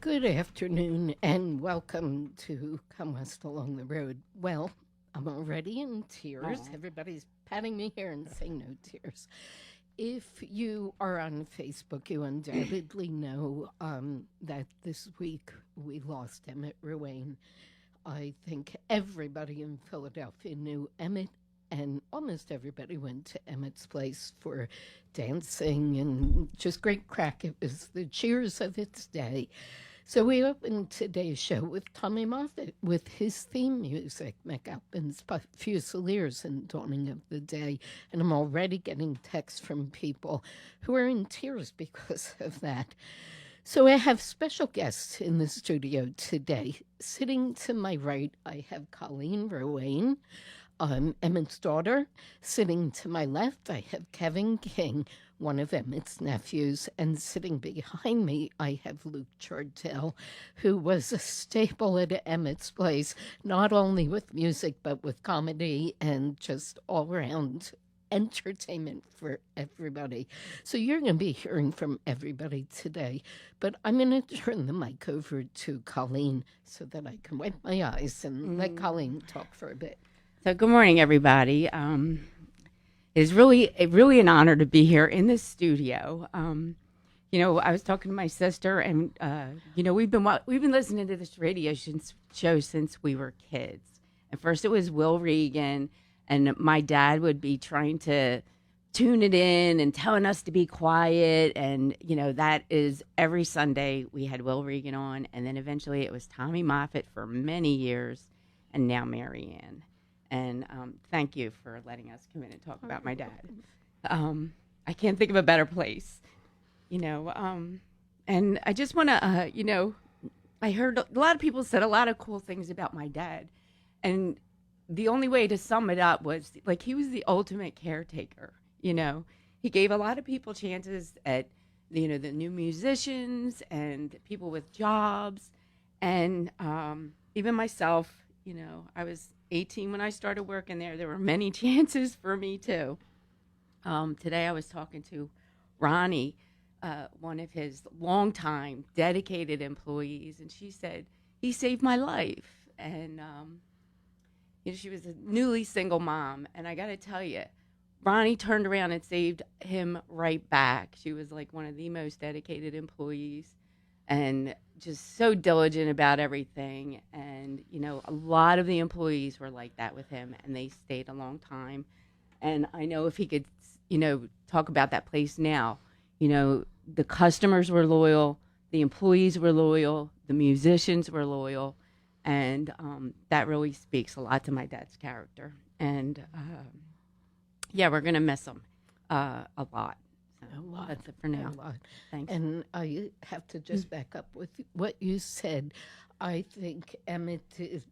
Good afternoon and welcome to Come West Along the Road. Well, I'm already in tears. Aw. Everybody's patting me here and saying no tears. If you are on Facebook, you undoubtedly know that this week we lost Emmett Ruane. I think everybody in Philadelphia knew Emmett, and almost everybody went to Emmett's place for dancing and just great crack. It was the cheers of its day. So we opened today's show with Tommy Moffett with his theme music, McAlpin's Fusiliers and Dawning of the Day. And I'm already getting texts from people who are in tears because of that. So I have special guests in the studio today. Sitting to my right, I have Colleen Ruane, Emmett's daughter. Sitting to my left, I have Kevin King, one of Emmett's nephews, and sitting behind me, I have Luke Jardel, who was a staple at Emmett's place, not only with music, but with comedy and just all-around entertainment for everybody. So you're going to be hearing from everybody today, but I'm going to turn the mic over to Colleen so that I can wipe my eyes and let Colleen talk for a bit. So good morning, everybody. It's really an honor to be here in the studio. I was talking to my sister, and we've been listening to this radio show since we were kids. At first, it was Will Regan, and my dad would be trying to tune it in and telling us to be quiet. And that is every Sunday we had Will Regan on, and then eventually it was Tommy Moffett for many years, and now Marianne. And thank you for letting us come in and talk about my dad. I can't think of a better place, and I just want to, I heard a lot of people said a lot of cool things about my dad. And the only way to sum it up was, like, he was the ultimate caretaker. He gave a lot of people chances at, the new musicians and people with jobs. And even myself, I was 18 when I started working there. There were many chances for me too. Today I was talking to Ronnie, one of his longtime dedicated employees, and she said he saved my life. And she was a newly single mom, and I got to tell you, Ronnie turned around and saved him right back. She was like one of the most dedicated employees, and just so diligent about everything. And, a lot of the employees were like that with him, and they stayed a long time. And I know if he could, talk about that place now, the customers were loyal, the employees were loyal, the musicians were loyal. And that really speaks a lot to my dad's character. And, we're going to miss him a lot. A lot. That's it for now. A lot. Thanks. And I have to just back up with what you said. I think Emmett is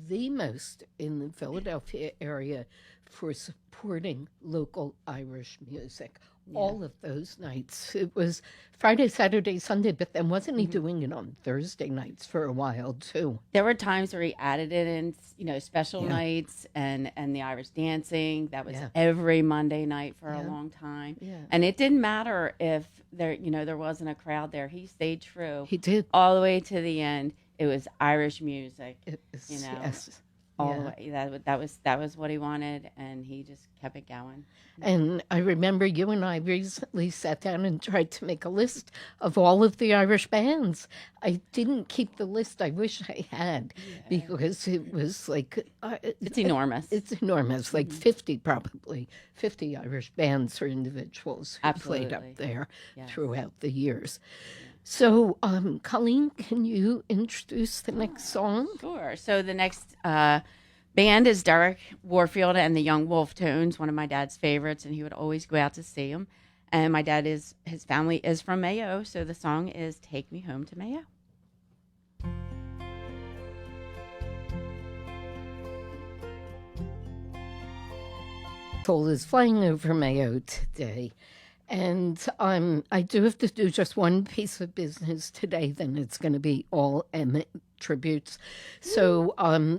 the most in the Philadelphia area for supporting local Irish music. Yeah. All of those nights. It was Friday, Saturday, Sunday, but then wasn't he doing it on Thursday nights for a while too? There were times where he added it in, special nights and the Irish dancing. That was every Monday night for a long time. Yeah. And it didn't matter if there wasn't a crowd there. He stayed true. He did. All the way to the end. It was Irish music. Yes. All the way. That was what he wanted, and he just kept it going. And I remember you and I recently sat down and tried to make a list of all of the Irish bands. I didn't keep the list. I wish I had, because it was like... it's enormous. It's enormous, like 50 probably, 50 Irish bands or individuals who played up there throughout the years. So, Colleen, can you introduce the next song? Sure. So the next band is Derek Warfield and the Young Wolf Tones, one of my dad's favorites, and he would always go out to see them. And my dad his family is from Mayo, so the song is Take Me Home to Mayo. Soul is flying over Mayo today. And I do have to do just one piece of business today, then it's going to be all Emmett tributes. So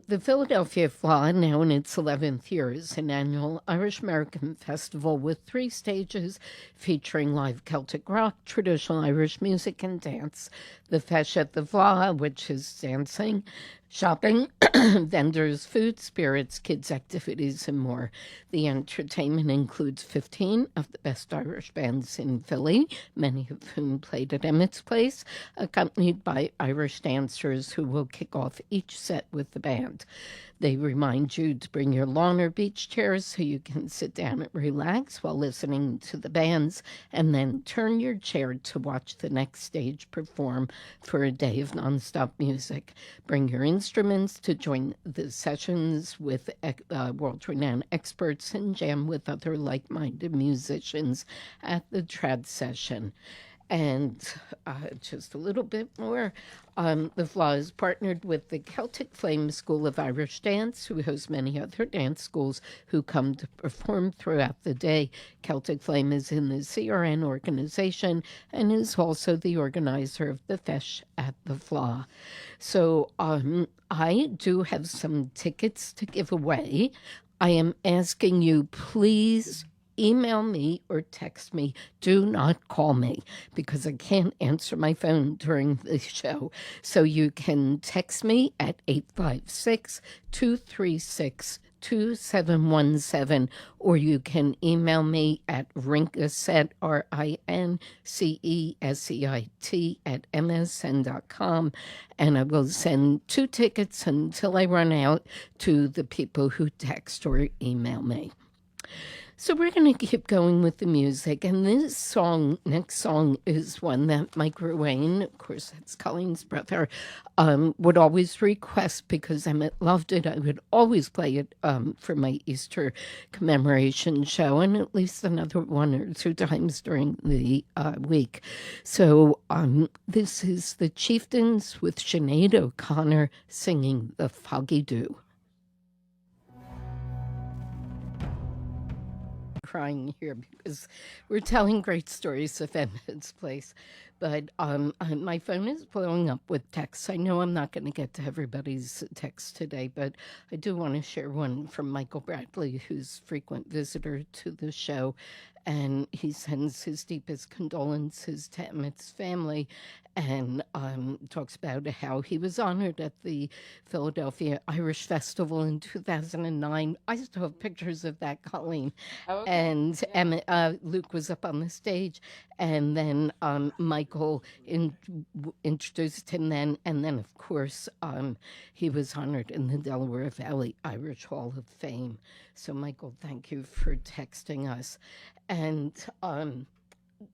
the Philadelphia Fla, now in its 11th year, is an annual Irish-American festival with 3 stages featuring live Celtic rock, traditional Irish music, and dance. the Fesh at the Vla, which is dancing, shopping, vendors, food, spirits, kids' activities, and more. The entertainment includes 15 of the best Irish bands in Philly, many of whom played at Emmett's Place, accompanied by Irish dancers who will kick off each set with the band. They remind you to bring your lawn or beach chairs so you can sit down and relax while listening to the bands, and then turn your chair to watch the next stage perform for a day of nonstop music. Bring your instruments to join the sessions with world-renowned experts and jam with other like-minded musicians at the trad session. And just a little bit more, the Flaw is partnered with the Celtic Flame School of Irish Dance, who hosts many other dance schools who come to perform throughout the day. Celtic Flame is in the CRN organization and is also the organizer of the Fesh at the Flaw. So I do have some tickets to give away. I am asking you, please email me or text me. Do not call me because I can't answer my phone during the show. So you can text me at 856-236-2717, or you can email me at rincesett, RINCESEIT @msn.com, and I will send 2 tickets until I run out to the people who text or email me. So we're going to keep going with the music, and this song, next song, is one that Mike Ruane, of course that's Colleen's brother, would always request because Emmett loved it. I would always play it for my Easter commemoration show, and at least another 1 or 2 times during the week. So this is the Chieftains with Sinead O'Connor singing The Foggy Dew. Crying here because we're telling great stories of Emmett's Place, but my phone is blowing up with texts. I know I'm not going to get to everybody's text today, but I do want to share one from Michael Bradley, who's a frequent visitor to the show, and he sends his deepest condolences to Emmett's family and talks about how he was honored at the Philadelphia Irish Festival in 2009. I still have pictures of that, Colleen. Oh, okay. And Emmett, Luke was up on the stage, and then Michael introduced him then, and then, of course, he was honored in the Delaware Valley Irish Hall of Fame. So, Michael, thank you for texting us. And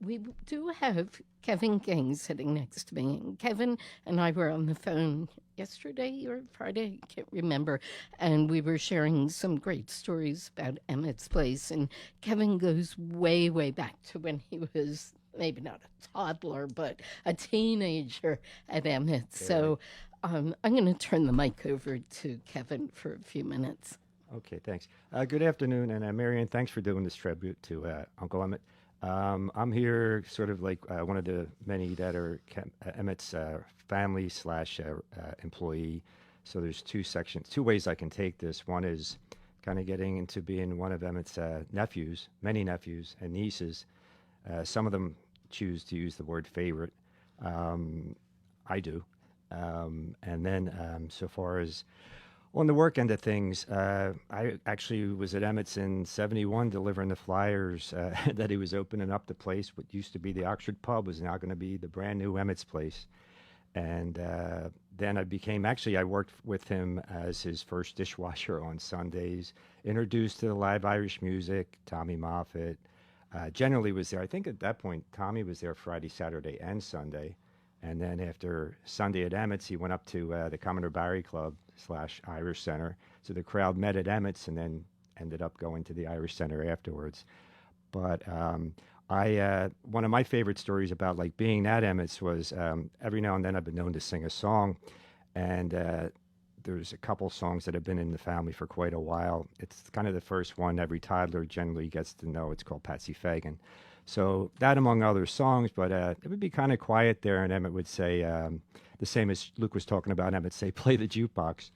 we do have Kevin Gang sitting next to me. And Kevin and I were on the phone yesterday or Friday, I can't remember, and we were sharing some great stories about Emmett's Place. And Kevin goes way, way back to when he was maybe not a toddler, but a teenager at Emmett. Okay. So I'm going to turn the mic over to Kevin for a few minutes. Okay, thanks. Good afternoon, and Marianne, thanks for doing this tribute to Uncle Emmett. I'm here sort of like one of the many that are Emmett's family / employee. So there's 2 sections, 2 ways I can take this. One is kind of getting into being one of Emmett's nephews, many nephews and nieces. Some of them choose to use the word favorite. I do. And then so far as on the work end of things, I actually was at Emmett's in '71 delivering the flyers that he was opening up the place. What used to be the Oxford Pub was now going to be the brand new Emmett's Place. And then I worked with him as his first dishwasher on Sundays, introduced to the live Irish music. Tommy Moffett generally was there. I think at that point, Tommy was there Friday, Saturday, and Sunday. And then after Sunday at Emmett's, he went up to the Commodore Barry Club / Irish Center. So the crowd met at Emmett's and then ended up going to the Irish Center afterwards. But one of my favorite stories about like being at Emmett's was every now and then I've been known to sing a song. And there's a couple songs that have been in the family for quite a while. It's kind of the first one every toddler generally gets to know. It's called Patsy Fagan. So that among other songs, but it would be kind of quiet there, and Emmett would say, the same as Luke was talking about, Emmett say, play the jukebox.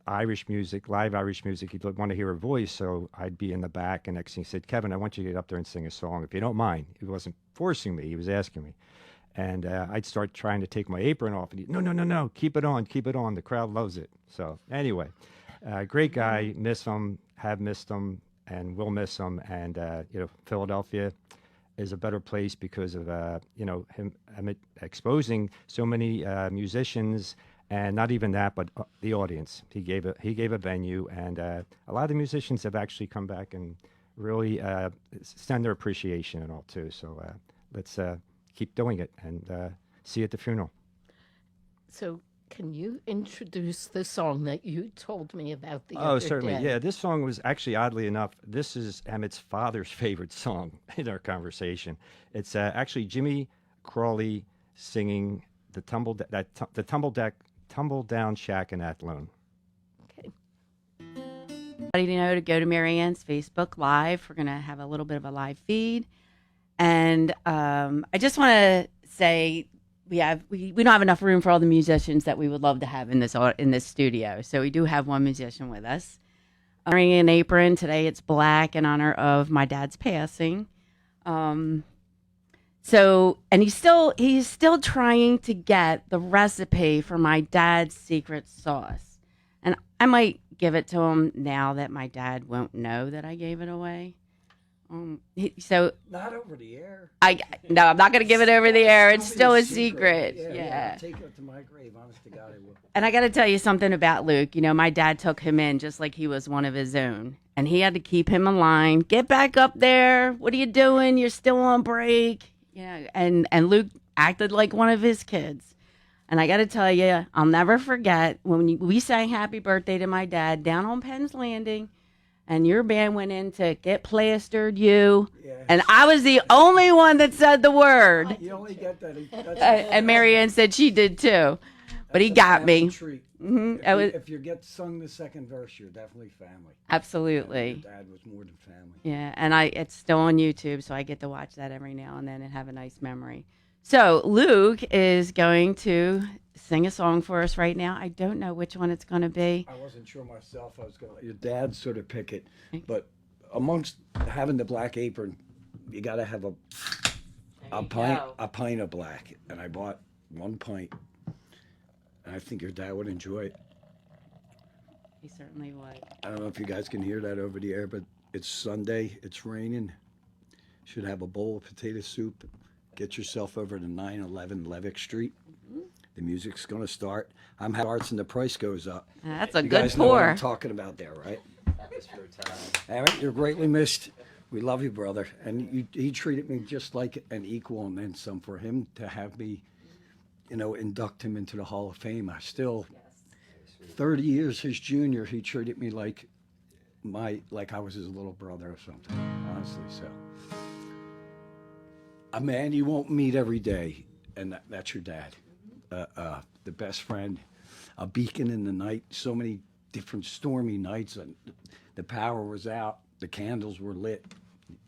Irish music, live Irish music, he'd want to hear a voice, so I'd be in the back, and next thing he said, Kevin, I want you to get up there and sing a song, if you don't mind. He wasn't forcing me, he was asking me. And I'd start trying to take my apron off, and he'd, no, no, no, no, keep it on, keep it on. The crowd loves it. So anyway, great guy. Miss him, have missed him, and will miss him. And Philadelphia is a better place because of him exposing so many musicians, and not even that, but the audience. He gave a venue, and a lot of the musicians have actually come back and really send their appreciation and all too. So let's keep doing it, and see you at the funeral. So can you introduce the song that you told me about the Oh, other certainly. day? Yeah, this song was actually, oddly enough, this is Emmett's father's favorite song in our conversation. It's actually Jimmy Crawley singing the tumble down shack in Athlone. Okay. Everybody know to go to Marianne's Facebook Live. We're going to have a little bit of a live feed. And I just want to say we don't have enough room for all the musicians that we would love to have in this studio. So we do have one musician with us. Wearing an apron today. It's black in honor of my dad's passing. And he's still trying to get the recipe for my dad's secret sauce. And I might give it to him now that my dad won't know that I gave it away. Not over the air. No, I'm not going to give it over the air. It's still a secret. secret. Yeah. Take it to my grave. Honest to God, I will. And I got to tell you something about Luke. You know, my dad took him in just like he was one of his own. And he had to keep him in line. Get back up there. What are you doing? You're still on break. Yeah. And Luke acted like one of his kids. And I got to tell you, I'll never forget when we sang Happy Birthday to my dad down on Penn's Landing. And your band went in to get plastered, and I was the only one that said the word. You only get that. And Marianne said she did too, but he got me. Treat. Mm-hmm. If you get sung the second verse, you're definitely family. Absolutely. Your dad was more than family. Yeah, and it's still on YouTube, so I get to watch that every now and then and have a nice memory. So Luke is going to sing a song for us right now. I don't know which one it's going to be. I wasn't sure myself. I was going to let your dad sort of pick it. But amongst having the black apron, you got to have a pint of black. And I bought 1 pint. And I think your dad would enjoy it. He certainly would. I don't know if you guys can hear that over the air, but it's Sunday. It's raining. Should have a bowl of potato soup. Get yourself over to 911 Levick Street. The music's going to start. I'm having arts and the price goes up. That's a you good guys know what pour. I'm talking about there, right? Emmett, you're greatly missed. We love you, brother. And he treated me just like an equal and then some. For him to have me, induct him into the Hall of Fame. I still, 30 years his junior, he treated me like I was his little brother or something, honestly. So, a man you won't meet every day, and that's your dad. The best friend, a beacon in the night. So many different stormy nights, and the power was out, the candles were lit,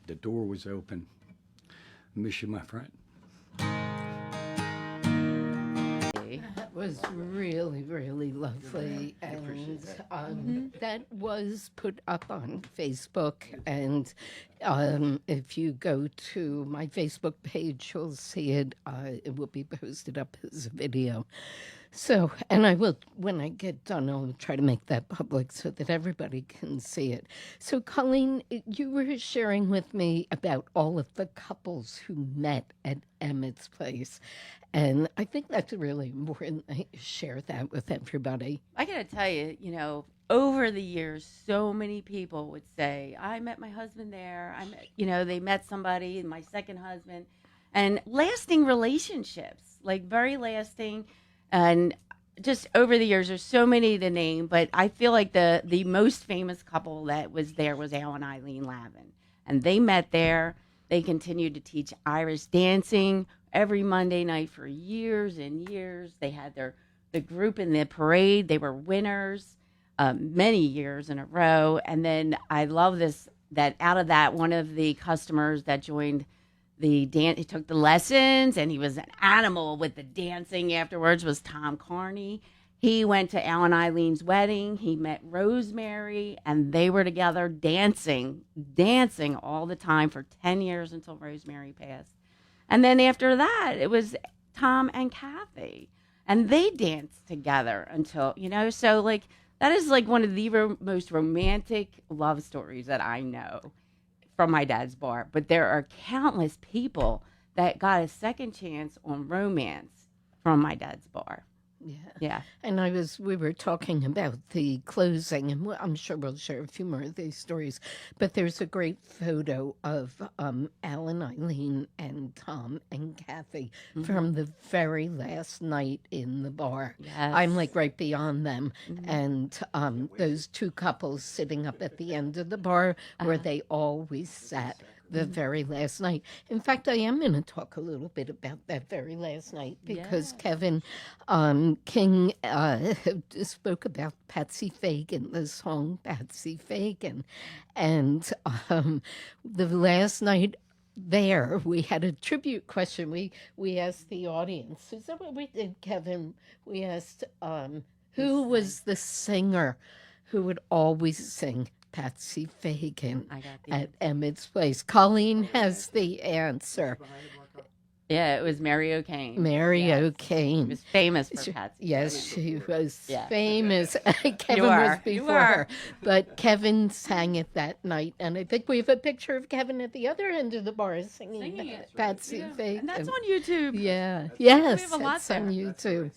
the door was open. Miss you, my friend. That was really, really lovely. And that was put up on Facebook. And if you go to my Facebook page, you'll see it. It will be posted up as a video. So, and I will, when I get done, I'll try to make that public so that everybody can see it. So, Colleen, you were sharing with me about all of the couples who met at Emmett's place. And I think that's really important that you share that with everybody. I got to tell you, over the years, so many people would say, I met my husband there. They met somebody, my second husband. And lasting relationships, like very lasting. And just over the years, there's so many to name, but I feel like the most famous couple that was there was Al and Eileen Lavin. And they met there. They continued to teach Irish dancing every Monday night for years and years. They had the group in the parade. They were winners many years in a row. And then I love this, that out of that, one of the customers that joined the dance, he took the lessons, and he was an animal with the dancing afterwards, was Tom Carney. He went to Al and Eileen's wedding. He met Rosemary, and they were together dancing all the time for 10 years until Rosemary passed. And then after that, it was Tom and Kathy. And they danced together until, so like that is like one of the most romantic love stories that I know from my dad's bar. But there are countless people that got a second chance on romance from my dad's bar. Yeah. Yeah. And we were talking about the closing, and I'm sure we'll share a few more of these stories, but there's a great photo of Alan, Eileen, and Tom and Kathy from the very last night in the bar. Yes. I'm like right beyond them, and those two couples sitting up at the end of the bar where they always sat the very last night. In fact, I am going to talk a little bit about that very last night because Kevin King spoke about Patsy Fagan, the song Patsy Fagan. And the last night there, we had a tribute question. We asked the audience. Is that what we did, Kevin? We asked who was the singer who would always sing Patsy Fagan at Emmett's place. Colleen has the answer. Yeah, it was Mary O'Kane. Mary O'Kane. She was famous for Patsy. Yes, she was famous. Kevin You was are. before her. But Kevin sang it that night. And I think we have a picture of Kevin at the other end of the bar singing it. Patsy Fagan. And that's on YouTube. Yeah. Yes, We have a lot it's on there. YouTube.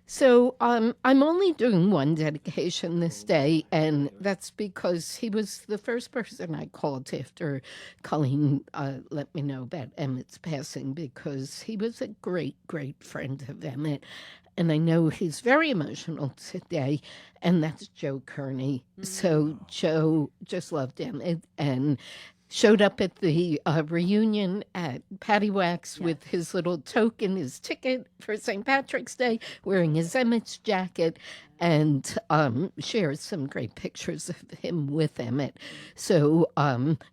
So I'm only doing one dedication this day, and that's because he was the first person I called after Colleen let me know about Emmett's passing, because he was a great, great friend of Emmett. And I know he's very emotional today, and that's Joe Kearney. So Joe just loved Emmett and showed up at the reunion at Patty Wax with his little token, his ticket for St. Patrick's Day, wearing his Emmett's jacket, and shares some great pictures of him with Emmett. So,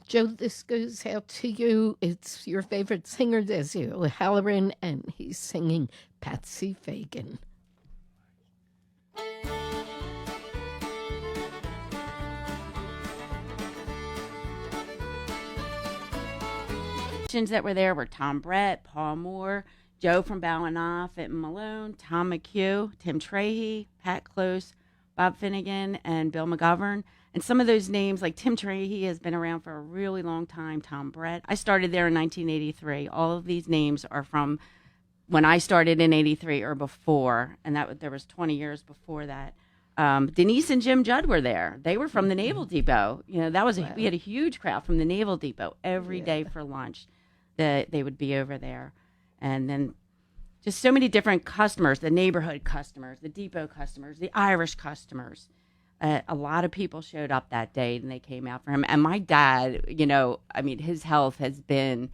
Joe, this goes out to you. It's your favorite singer, Desi O'Halloran, and he's singing Patsy Fagan. That were there were Tom Brett, Paul Moore, Joe from Ballinoff, Fitton Malone, Tom McHugh, Tim Trahey, Pat Close, Bob Finnegan, and Bill McGovern. And some of those names, like Tim Trahey, has been around for a really long time. Tom Brett. I started there in 1983. All of these names are from when I started in 83 or before, and there was 20 years before that. Denise and Jim Judd were there. They were from the Naval Depot. We had a huge crowd from the Naval Depot every day for lunch. That they would be over there. And then just so many different customers, the neighborhood customers, the depot customers, the Irish customers. A lot of people showed up that day, and they came out for him. And my dad, his health has been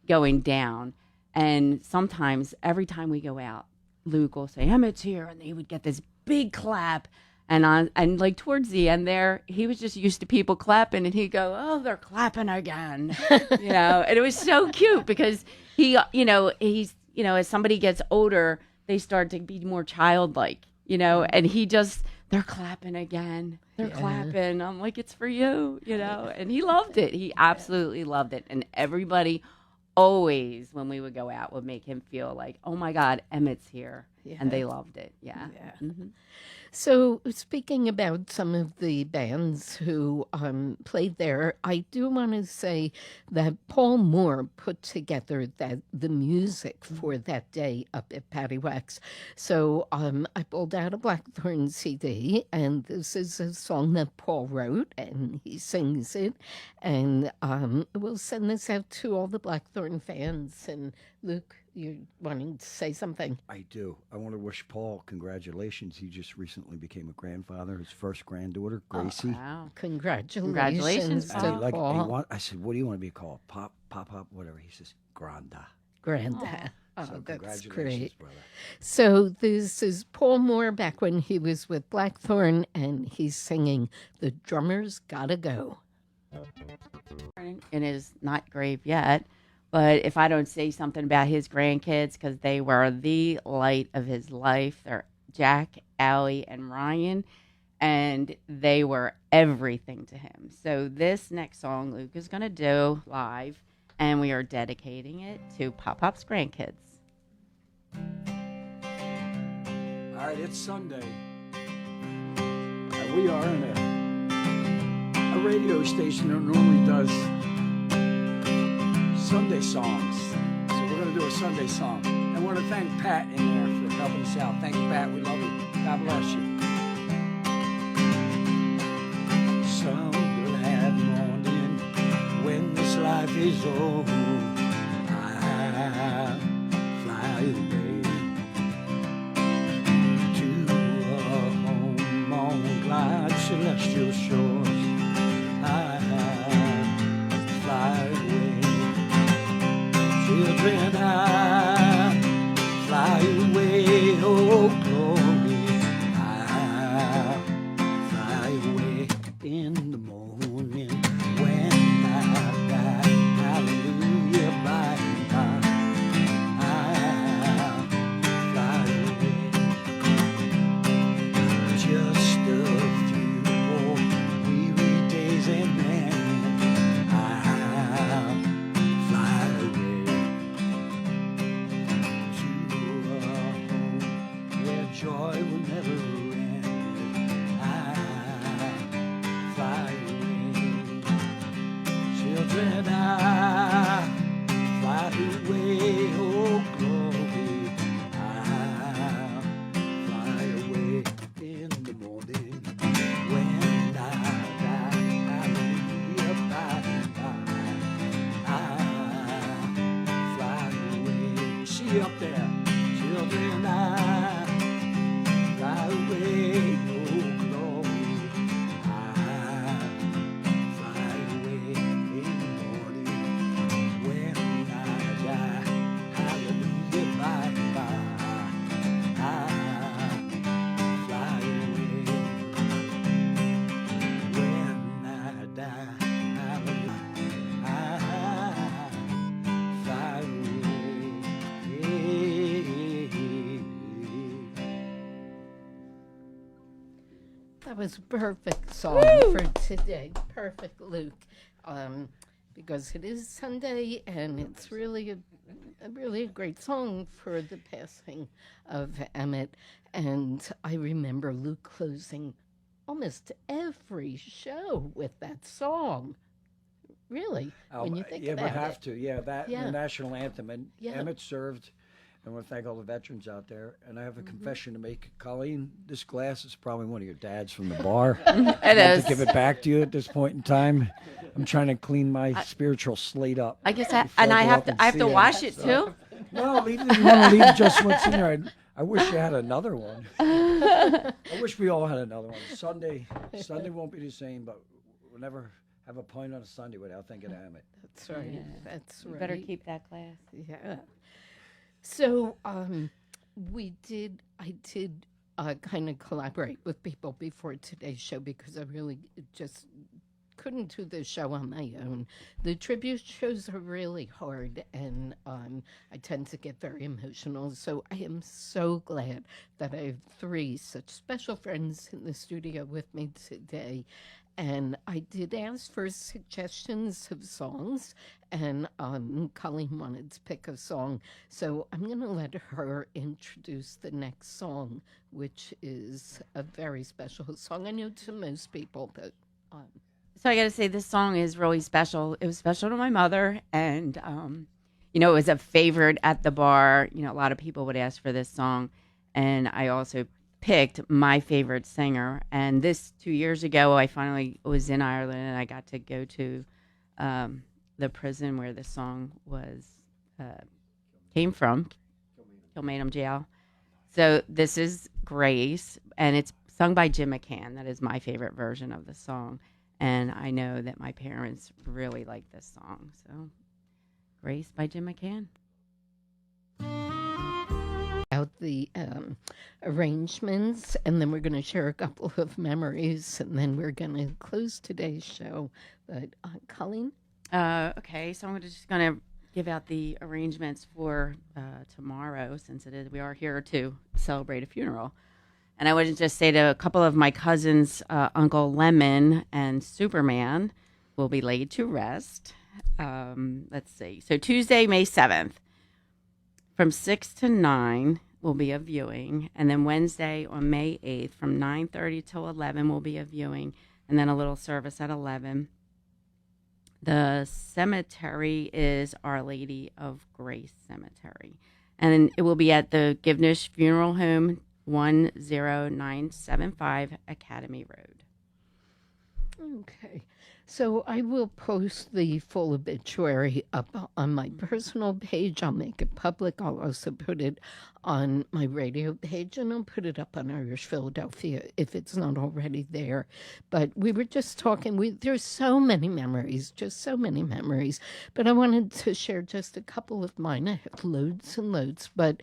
going down. And sometimes, every time we go out, Luke will say, Emmett's here, and they would get this big clap. And like towards the end there, he was just used to people clapping, and he'd go, "Oh, they're clapping again," And it was so cute because he's, as somebody gets older, they start to be more childlike, and they're clapping again, they're clapping. I'm like, it's for you, and he loved it. He absolutely loved it, and everybody always, when we would go out, would make him feel like, oh my God, Emmett's here, and they loved it. Yeah. Mm-hmm. So, speaking about some of the bands who played there, I do want to say that Paul Moore put together the music for that day up at Patty Wax. So, I pulled out a Blackthorn CD, and this is a song that Paul wrote, and he sings it. And we'll send this out to all the Blackthorn fans. And Luke, you're wanting to say something? I do. I want to wish Paul congratulations. He just recently became a grandfather. His first granddaughter, Gracie. Oh, wow. Congratulations to And Paul. I said, what do you want to be called? Pop, whatever. He says, Granda. Granddad. So Oh, that's congratulations, great. brother. So this is Paul Moore back when he was with Blackthorn, and he's singing "The Drummer's Gotta Go." In his not grave yet, but if I don't say something about his grandkids, because they were the light of his life, they're Jack, Allie, and Ryan, and they were everything to him. So this next song Luke is going to do live, and we are dedicating it to Pop Pop's grandkids. All right, it's Sunday. We are in a radio station that normally does Sunday songs. So we're going to do a Sunday song. I want to thank Pat in there for helping us out. Thank you, Pat. We love you. God bless you. Some glad morning when this life is over, I'll fly away to a home on glad celestial shores. I'll fly away, children. I'll fly away, oh glory. I'll fly away in the morning when I die. Hallelujah, by and by. I'll fly away. Just a few more weary days and then I'll fly away to a home where joy will never end. I'll fly away, children. I'll fly away, oh glory. I'll fly away in the morning when I die. Hallelujah, by and by. I'll fly away. See you up there, children. I'll fly away, oh glory. I'll fly away in the morning when I die. Hallelujah, by and by. I'll fly away when I die. Hallelujah, I'll fly away. That was a perfect song for today. Perfect, Luke. Because it is Sunday and it's really a great song for the passing of Emmett. And I remember Luke closing almost every show with that song. Really, when you think Yeah, about we have it. to. Yeah, that and Yeah. the national anthem. And Yeah. Emmett served. And I want to thank all the veterans out there. And I have a confession to make. Colleen, this glass is probably one of your dad's from the bar. It I have is. to give it back to you at this point in time. I'm trying to clean my spiritual slate up. I guess before and go I have up to and I have see to it. wash it too. No, you want to leave just what's in there. I wish you had another one. I wish we all had another one. Sunday won't be the same, but we'll never have a pint on a Sunday without thinking of Emmett. That's right. That's You right. better keep that glass. Yeah. So I did kind of collaborate with people before today's show because I really just couldn't do the show on my own. The tribute shows are really hard, and I tend to get very emotional. So I am so glad that I have three such special friends in the studio with me today. And I did ask for suggestions of songs, and Colleen wanted to pick a song. So I'm going to let her introduce the next song, which is a very special song. I know to most people, but So I got to say, this song is really special. It was special to my mother, and it was a favorite at the bar. A lot of people would ask for this song, and I also picked my favorite singer. And this 2 years ago, I finally was in Ireland, and I got to go to the prison where this song came from, Kilmainham Jail. So this is Grace, and it's sung by Jim McCann. That is my favorite version of the song. And I know that my parents really like this song. So, Grace by Jim McCann. out the arrangements, and then we're going to share a couple of memories, and then we're going to close today's show. But Colleen? Okay, so I'm just going to give out the arrangements for tomorrow, since we are here to celebrate a funeral. And I would just say to a couple of my cousins, Uncle Lemon and Superman will be laid to rest. let's see. So Tuesday, May 7th, from 6 to 9 will be a viewing. And then Wednesday on May 8th, from 9:30 till 11 will be a viewing. And then a little service at 11. The cemetery is Our Lady of Grace Cemetery. And it will be at the Givnish Funeral Home, 10975 Academy Road. Okay. So I will post the full obituary up on my personal page. I'll make it public. I'll also put it on my radio page, and I'll put it up on Irish Philadelphia if it's not already there. But we were just talking. There's so many memories, just so many memories. But I wanted to share just a couple of mine. I have loads and loads. But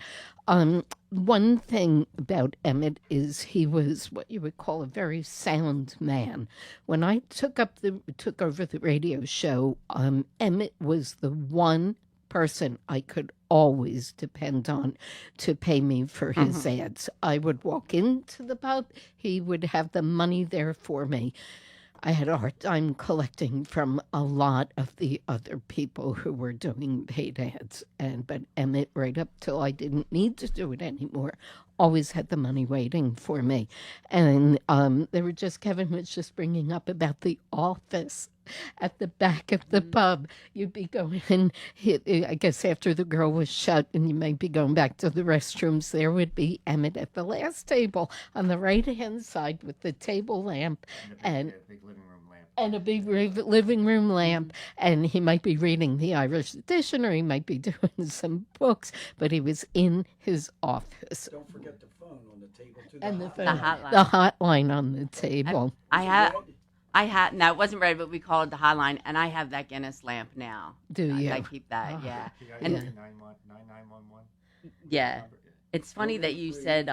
one thing about Emmett is he was what you would call a very sound man. When I took over the radio show, Emmett was the one person I could always depend on to pay me for his ads. I would walk into the pub, he would have the money there for me. I had a hard time collecting from a lot of the other people who were doing paid ads, but Emmett, right up till I didn't need to do it anymore, always had the money waiting for me. And Kevin was just bringing up about the office at the back of the pub. You'd be going in, I guess after the girl was shut and you might be going back to the restrooms, there would be Emmett at the last table on the right-hand side with the table lamp and a big living room lamp. And he might be reading the Irish edition or he might be doing some books, but he was in his office. Don't forget the phone on the table, too. And the hotline. The hotline on the table. I had, no, it wasn't ready, but we called it the hotline, and I have that Guinness lamp now. Do you? I keep that, yeah. And And 9911. yeah, it's funny that you said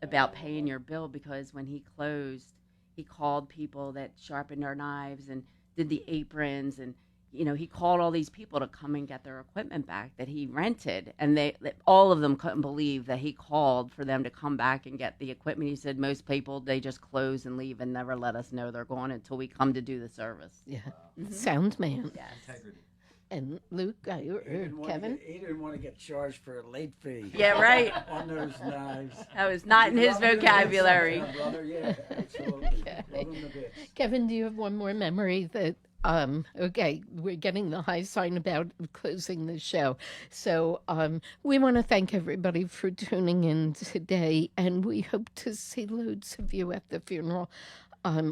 about paying your bill, because when he closed, he called people that sharpened their knives and did the aprons, and he called all these people to come and get their equipment back that he rented, and all of them couldn't believe that he called for them to come back and get the equipment. He said most people, they just close and leave and never let us know they're gone until we come to do the service. Yeah. Sound man. Yes. And Luke, or Kevin? He didn't want to get charged for a late fee. Yeah, right. On those knives. That was not in his Love you, vocabulary. brother. Yeah, absolutely. Okay. Love him to bits. Kevin, do you have one more memory that, okay, we're getting the high sign about closing the show. So we want to thank everybody for tuning in today, and we hope to see loads of you at the funeral.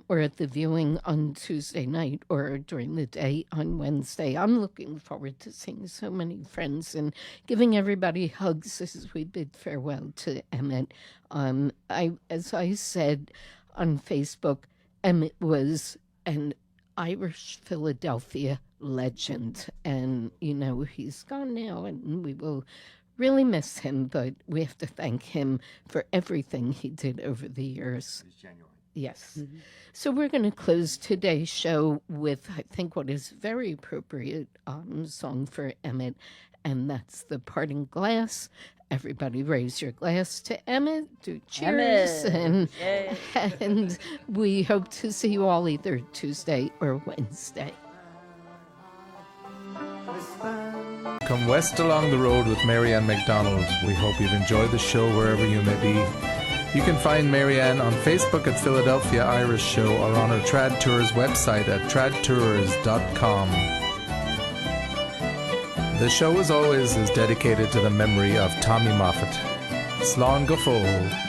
Or at the viewing on Tuesday night or during the day on Wednesday. I'm looking forward to seeing so many friends and giving everybody hugs as we bid farewell to Emmett. As I said on Facebook, Emmett was an Irish Philadelphia legend. And, he's gone now and we will really miss him, but we have to thank him for everything he did over the years. It's January. Yes. Mm-hmm. So we're going to close today's show with, I think, what is a very appropriate song for Emmett, and that's The Parting Glass. Everybody raise your glass to Emmett, do cheers, Emmett. and we hope to see you all either Tuesday or Wednesday. Come west along the road with Marianne McDonald. We hope you've enjoyed the show wherever you may be. You can find Marianne on Facebook at Philadelphia Irish Show or on her Trad Tours website at tradtours.com. The show, as always, is dedicated to the memory of Tommy Moffat. Slán go fóill.